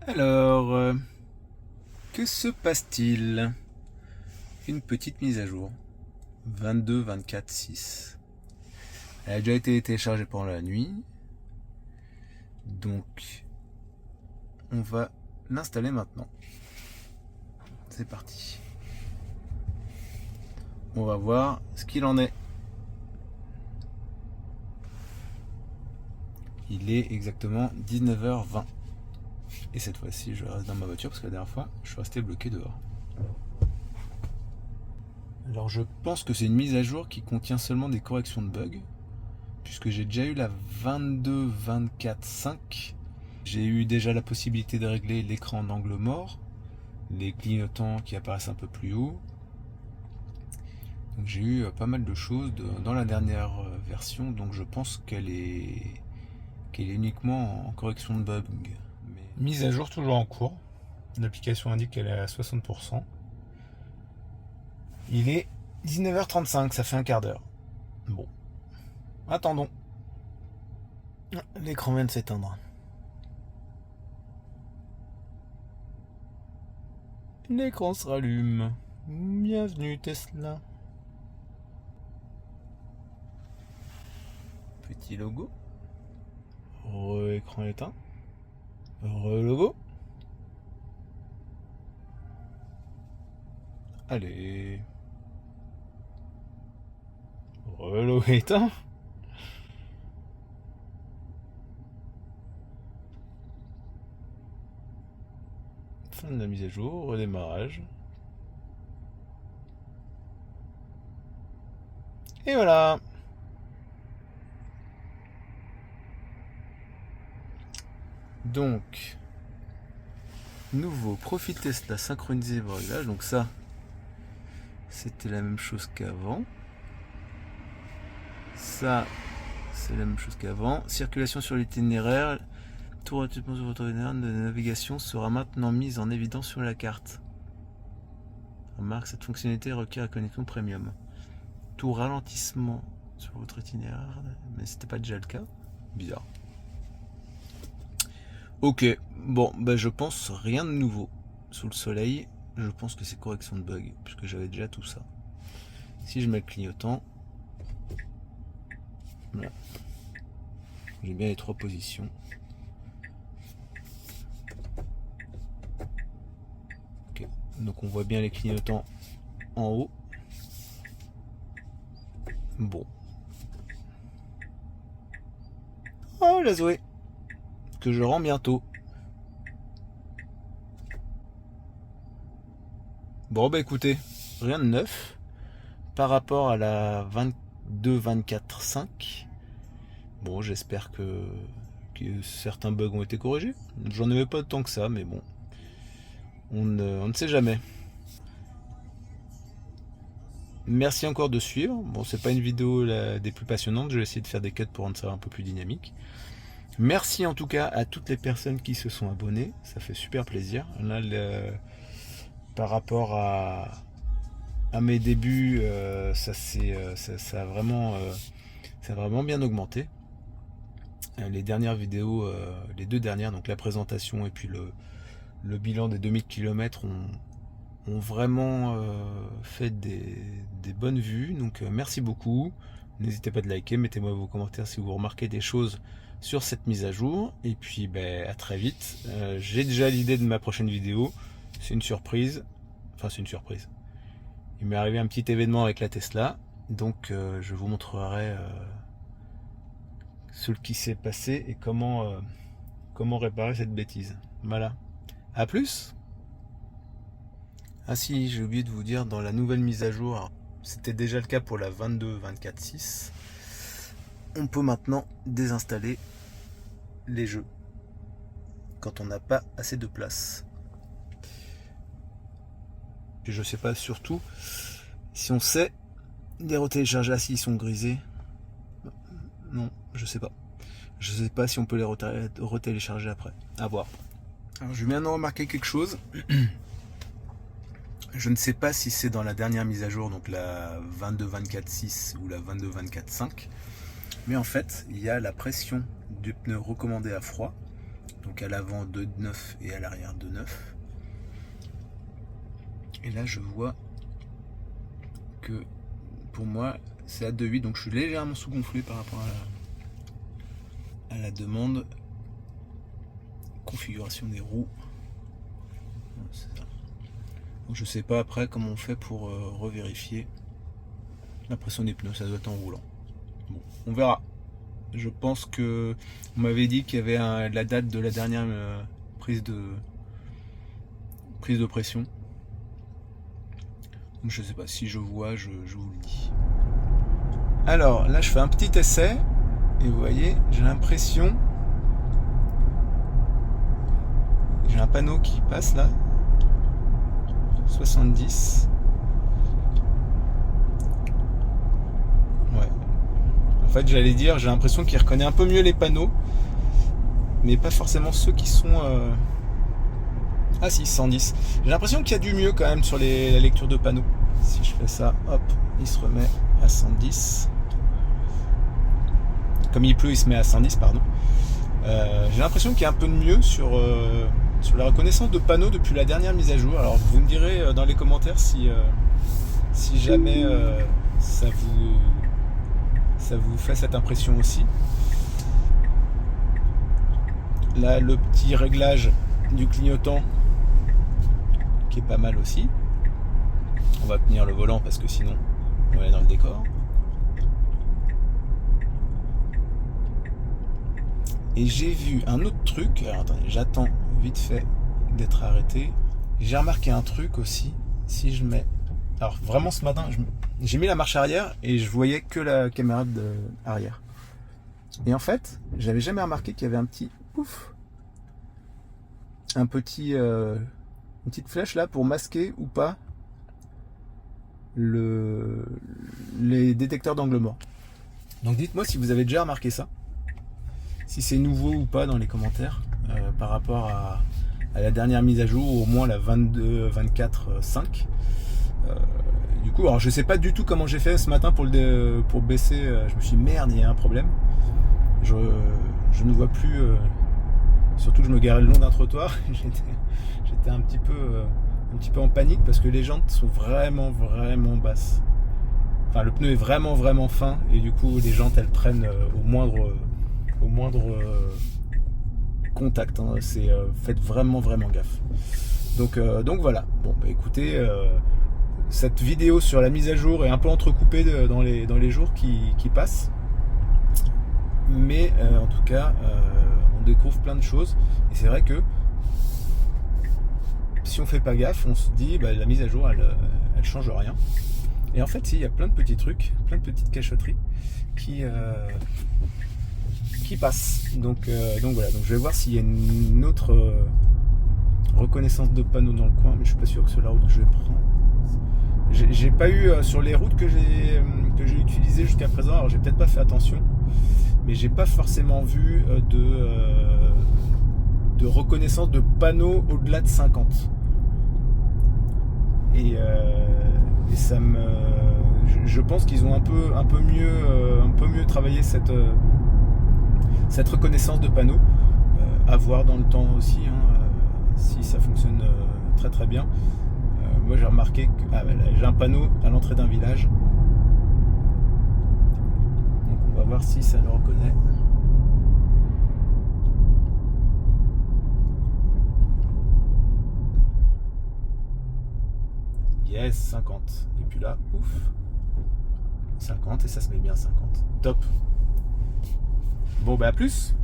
Alors, que se passe-t-il? Une petite mise à jour. 22.24.6. Elle a déjà été téléchargée pendant la nuit. Donc, on va l'installer maintenant. C'est parti. On va voir ce qu'il en est. Il est exactement 19h20. Et cette fois-ci, je reste dans ma voiture parce que la dernière fois, je suis resté bloqué dehors. Alors je pense que c'est une mise à jour qui contient seulement des corrections de bugs, puisque j'ai déjà eu la 22.24.5. J'ai eu déjà la possibilité de régler l'écran d'angle mort, les clignotants qui apparaissent un peu plus haut. Donc j'ai eu pas mal de choses dans la dernière version, donc je pense qu'elle est uniquement en correction de bugs. Mais... Mise à jour toujours en cours. L'application indique qu'elle est à 60%. Il est 19h35, ça fait un quart d'heure. Bon. Attendons. L'écran vient de s'éteindre. L'écran se rallume. Bienvenue Tesla. Petit logo. Écran éteint. Logo. Allez. Logo éteint. Fin de la mise à jour, redémarrage. Et voilà. Donc, nouveau profil Tesla synchronisé vos réglages. Donc ça, c'était la même chose qu'avant. Ça, c'est la même chose qu'avant. Circulation sur l'itinéraire. Tout ralentissement sur votre itinéraire de navigation sera maintenant mise en évidence sur la carte. Remarque, cette fonctionnalité requiert la connexion premium. Tout ralentissement sur votre itinéraire, mais c'était pas déjà le cas. Bizarre. Ok, bon, bah je pense rien de nouveau sous le soleil. Je pense que c'est correction de bug, puisque j'avais déjà tout ça. Si je mets le clignotant, voilà. J'ai bien les trois positions. Ok, donc on voit bien les clignotants en haut. Bon. Oh la Zoé, que je rends bientôt. Bon bah écoutez, rien de neuf par rapport à la 22.24.5. Bon, j'espère que certains bugs ont été corrigés. J'en avais pas tant que ça, mais bon, on ne sait jamais. Merci encore de suivre. Bon, c'est pas une vidéo des plus passionnantes, je vais essayer de faire des cuts pour rendre ça un peu plus dynamique. Merci en tout cas à toutes les personnes qui se sont abonnées, ça fait super plaisir. Là, par rapport à mes débuts, ça a vraiment bien augmenté. Les dernières vidéos, les deux dernières, donc la présentation et puis le bilan des 2000 km ont vraiment fait des bonnes vues. Donc merci beaucoup. N'hésitez pas de liker, mettez-moi vos commentaires si vous remarquez des choses sur cette mise à jour. Et puis à très vite. J'ai déjà l'idée de ma prochaine vidéo. C'est une surprise. Enfin c'est une surprise. Il m'est arrivé un petit événement avec la Tesla. Donc je vous montrerai ce qui s'est passé et comment réparer cette bêtise. Voilà. A plus. Ah si, j'ai oublié de vous dire, dans la nouvelle mise à jour, c'était déjà le cas pour la 22.24.6, on peut maintenant désinstaller les jeux quand on n'a pas assez de place. Et je sais pas surtout si on sait les retélécharger. Ah si, ils sont grisés. Non, je sais pas. Je sais pas si on peut les retélécharger après. À voir. Alors je viens de remarquer quelque chose. Je ne sais pas si c'est dans la dernière mise à jour, donc la 22.24.6 ou la 22.24.5, mais en fait, il y a la pression du pneu recommandé à froid Donc à l'avant 2,9 et à l'arrière 2,9. Et là je vois que pour moi c'est à 2,8, donc je suis légèrement sous-gonflé par rapport à la demande. Configuration des roues. C'est ça. Donc je sais pas après comment on fait pour revérifier la pression des pneus, ça doit être en roulant. Bon, on verra. Je pense que on m'avait dit qu'il y avait la date de la dernière prise de pression. Donc je sais pas, si je vois, je vous le dis. Alors là je fais un petit essai et vous voyez, j'ai l'impression, j'ai un panneau qui passe là, 70. Ouais. En fait j'allais dire, j'ai l'impression qu'il reconnaît un peu mieux les panneaux, mais pas forcément ceux qui sont... Ah si, 110. J'ai l'impression qu'il y a du mieux quand même sur la lecture de panneaux. Si je fais ça, hop, il se remet à 110. Comme il pleut, il se met à 110, pardon. J'ai l'impression qu'il y a un peu de mieux sur la reconnaissance de panneaux depuis la dernière mise à jour. Alors vous me direz dans les commentaires si jamais ça vous fait cette impression aussi. Là, le petit réglage du clignotant qui est pas mal aussi. On va tenir le volant parce que sinon on va aller dans le décor. Et j'ai vu un autre truc. Alors attendez, j'attends vite fait d'être arrêté. J'ai remarqué un truc aussi. Si je mets... Alors vraiment ce matin, j'ai mis la marche arrière et je voyais que la caméra arrière. Et en fait, j'avais jamais remarqué qu'il y avait un petit pouf, une petite flèche là pour masquer ou pas les détecteurs d'angle mort. Donc dites-moi si vous avez déjà remarqué ça, si c'est nouveau ou pas dans les commentaires par rapport à la dernière mise à jour, ou au moins la 22.24.5. Du coup, alors je sais pas du tout comment j'ai fait ce matin pour baisser. Je me suis dit merde, il y a un problème. Je ne vois plus. Surtout que je me garais le long d'un trottoir. J'étais un petit peu en panique parce que les jantes sont vraiment basses. Enfin, le pneu est vraiment fin et du coup les jantes elles prennent au moindre contact. Hein. Faites vraiment gaffe. Donc voilà. Bon, bah, écoutez, cette vidéo sur la mise à jour est un peu entrecoupée dans les jours qui passent. Mais en tout cas, on découvre plein de choses. Et c'est vrai que si on fait pas gaffe, on se dit bah, la mise à jour elle change rien. Et en fait, il y a plein de petits trucs, plein de petites cachotteries qui passent. Donc voilà. Donc je vais voir s'il y a une autre reconnaissance de panneaux dans le coin, mais je suis pas sûr que sur la route que je vais prendre. J'ai pas eu sur les routes que j'ai utilisées jusqu'à présent. Alors j'ai peut-être pas fait attention, mais j'ai pas forcément vu de reconnaissance de panneaux au-delà de 50. Et ça je pense qu'ils ont un peu mieux travaillé cette reconnaissance de panneaux. À voir dans le temps aussi, hein, si ça fonctionne très bien. Moi j'ai remarqué que j'ai un panneau à l'entrée d'un village. Donc on va voir si ça le reconnaît. Yes, 50. Et puis là, ouf, 50 et ça se met bien 50. Top. Bon bah à plus.